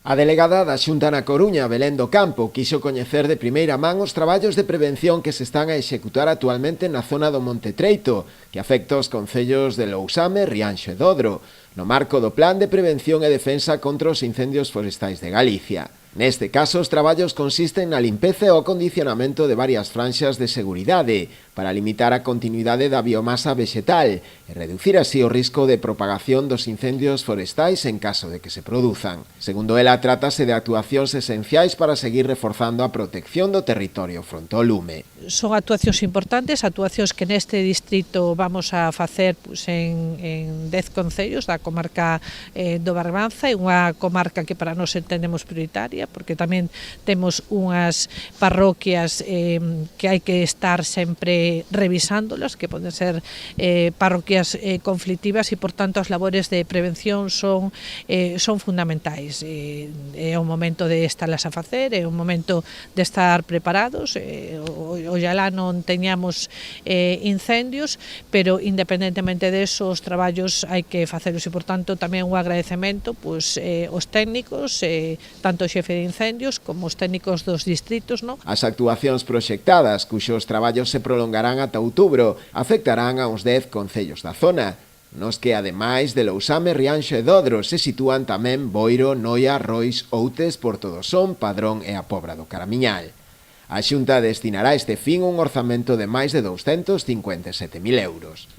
A delegada da Xunta na Coruña, Belén do Campo, quixo coñecer de primeira man os traballos de prevención que se están a executar actualmente na zona do Monte Treito, que afecta os concellos de Lousame, Rianxo e Dodro, no marco do Plan de Prevención e Defensa contra os Incendios Forestais de Galicia. Neste caso, os traballos consisten na limpeza e o acondicionamento de varias franxas de seguridade para limitar a continuidade da biomasa vegetal e reducir así o risco de propagación dos incendios forestais en caso de que se produzan. Segundo ela, trátase de actuacións esenciais para seguir reforzando a protección do territorio fronte ao lume. Son actuacións importantes, actuacións que neste distrito vamos a facer en 10 concellos da comarca do Barbanza, é unha comarca que para nós entendemos prioritaria, porque tamén temos unhas parroquias que hai que estar sempre revisándolas, que poden ser parroquias conflictivas e, por tanto, as labores de prevención son fundamentais. É o momento de estarlas a facer, é o momento de estar preparados, oxalá non teñamos incendios, pero independentemente deso, os traballos hai que facelos e, por tanto, tamén un agradecemento aos técnicos, tanto o xefe de incendios como os técnicos dos distritos, non? As actuacións proxectadas, cuxos traballos se prolongarán ata outubro, afectarán a uns 10 concellos da zona, nos que, ademais de Lousame, Rianxo e Dodro, se sitúan tamén Boiro, Noia, Rois, Outes, Porto do Son, Padrón e a Pobra do Caramiñal. A Xunta destinará a este fin un orzamento de máis de 257.000 euros.